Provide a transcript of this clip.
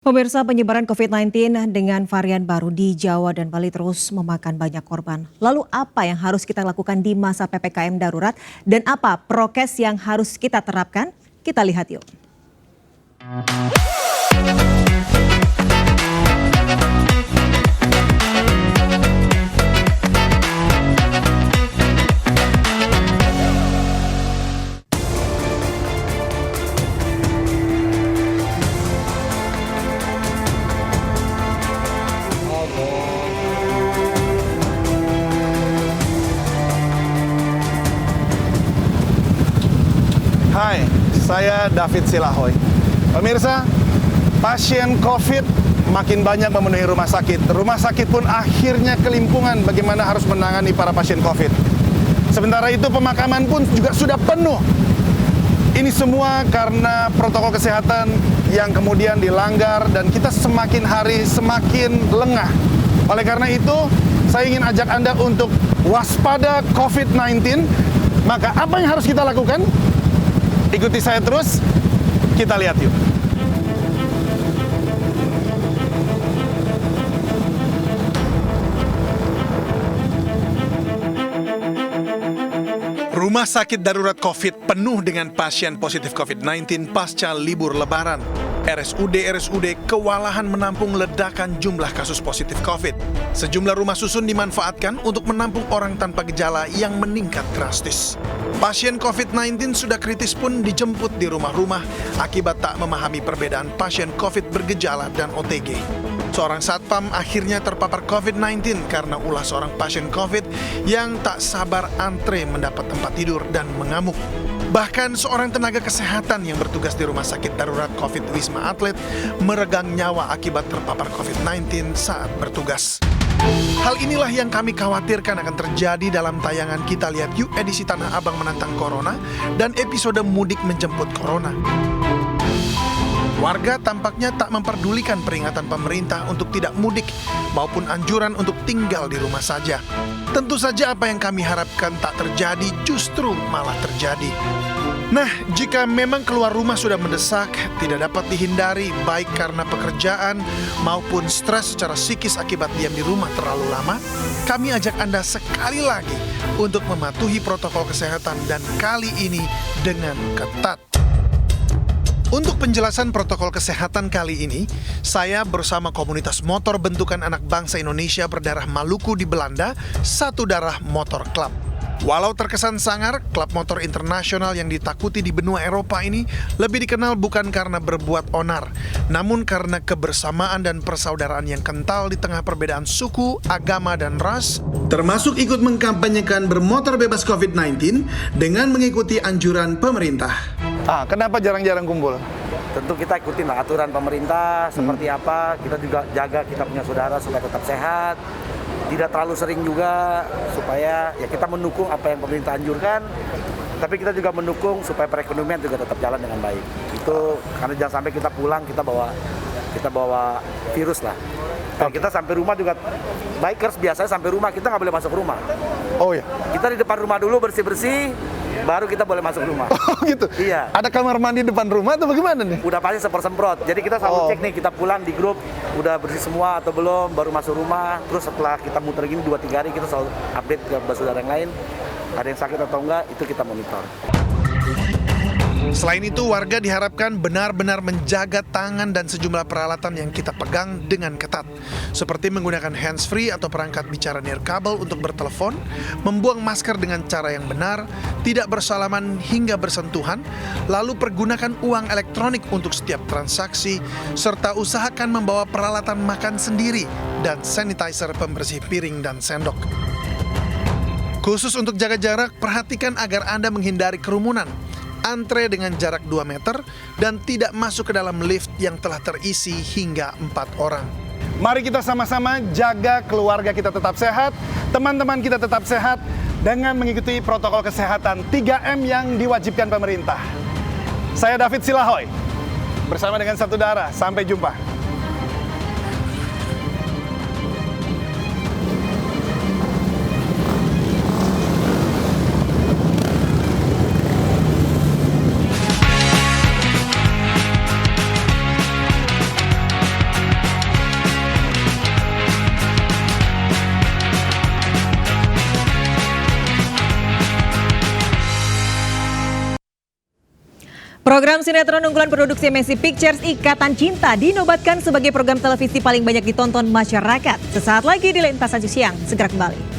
Pemirsa, penyebaran COVID-19 dengan varian baru di Jawa dan Bali terus memakan banyak korban. Lalu apa yang harus kita lakukan di masa PPKM darurat dan apa prokes yang harus kita terapkan? Kita lihat yuk. Hai, saya David Silahoy. Pemirsa, pasien COVID makin banyak memenuhi rumah sakit. Rumah sakit pun akhirnya kelimpungan bagaimana harus menangani para pasien COVID. Sementara itu pemakaman pun juga sudah penuh. Ini semua karena protokol kesehatan yang kemudian dilanggar dan kita semakin hari semakin lengah. Oleh karena itu, saya ingin ajak Anda untuk waspada COVID-19. Maka apa yang harus kita lakukan? Ikuti saya terus, kita lihat yuk. Rumah sakit darurat COVID penuh dengan pasien positif COVID-19 pasca libur Lebaran. RSUD kewalahan menampung ledakan jumlah kasus positif COVID. Sejumlah rumah susun dimanfaatkan untuk menampung orang tanpa gejala yang meningkat drastis. Pasien COVID-19 sudah kritis pun dijemput di rumah-rumah akibat tak memahami perbedaan pasien COVID bergejala dan OTG. Seorang satpam akhirnya terpapar COVID-19 karena ulah seorang pasien COVID yang tak sabar antre mendapat tempat tidur dan mengamuk. Bahkan seorang tenaga kesehatan yang bertugas di rumah sakit darurat COVID Wisma Atlet meregang nyawa akibat terpapar COVID-19 saat bertugas. Hal inilah yang kami khawatirkan akan terjadi dalam tayangan Kita Lihat Yuk edisi Tanah Abang Menantang Corona dan episode Mudik Menjemput Corona. Warga tampaknya tak memperdulikan peringatan pemerintah untuk tidak mudik maupun anjuran untuk tinggal di rumah saja. Tentu saja apa yang kami harapkan tak terjadi justru malah terjadi. Nah, jika memang keluar rumah sudah mendesak, tidak dapat dihindari baik karena pekerjaan maupun stres secara psikis akibat diam di rumah terlalu lama, kami ajak Anda sekali lagi untuk mematuhi protokol kesehatan dan kali ini dengan ketat. Untuk penjelasan protokol kesehatan kali ini, saya bersama komunitas motor bentukan anak bangsa Indonesia berdarah Maluku di Belanda, Satu Darah Motor Club. Walau terkesan sangar, klub motor internasional yang ditakuti di benua Eropa ini lebih dikenal bukan karena berbuat onar, namun karena kebersamaan dan persaudaraan yang kental di tengah perbedaan suku, agama, dan ras, termasuk ikut mengkampanyekan bermotor bebas COVID-19 dengan mengikuti anjuran pemerintah. Kenapa jarang-jarang kumpul? Tentu kita ikutin lah aturan pemerintah seperti apa, kita juga jaga kita punya saudara supaya tetap sehat, tidak terlalu sering juga supaya ya kita mendukung apa yang pemerintah anjurkan, tapi kita juga mendukung supaya perekonomian juga tetap jalan dengan baik. Itu karena jangan sampai kita pulang kita bawa virus lah. Kalau kita sampai rumah juga, bikers biasanya sampai rumah kita nggak boleh masuk rumah. Oh ya? Kita di depan rumah dulu bersih-bersih, baru kita boleh masuk rumah. Oh gitu? Iya. Ada kamar mandi depan rumah atau bagaimana nih? Udah pasti semprot. Jadi kita selalu cek nih, kita pulang di grup, udah bersih semua atau belum, baru masuk rumah. Terus setelah kita muter gini 2-3 hari, kita selalu update ke saudara yang lain. Ada yang sakit atau enggak, itu kita monitor. Selain itu, warga diharapkan benar-benar menjaga tangan dan sejumlah peralatan yang kita pegang dengan ketat. Seperti menggunakan handsfree atau perangkat bicara nirkabel untuk bertelepon, membuang masker dengan cara yang benar, tidak bersalaman hingga bersentuhan, lalu pergunakan uang elektronik untuk setiap transaksi, serta usahakan membawa peralatan makan sendiri dan sanitizer pembersih piring dan sendok. Khusus untuk jaga jarak, perhatikan agar Anda menghindari kerumunan, antre dengan jarak 2 meter, dan tidak masuk ke dalam lift yang telah terisi hingga 4 orang. Mari kita sama-sama jaga keluarga kita tetap sehat, teman-teman kita tetap sehat, dengan mengikuti protokol kesehatan 3M yang diwajibkan pemerintah. Saya David Silahoy, bersama dengan Satu Darah. Sampai jumpa. Program sinetron unggulan produksi MSC Pictures Ikatan Cinta dinobatkan sebagai program televisi paling banyak ditonton masyarakat. Sesaat lagi di Lintas Siang, segera kembali.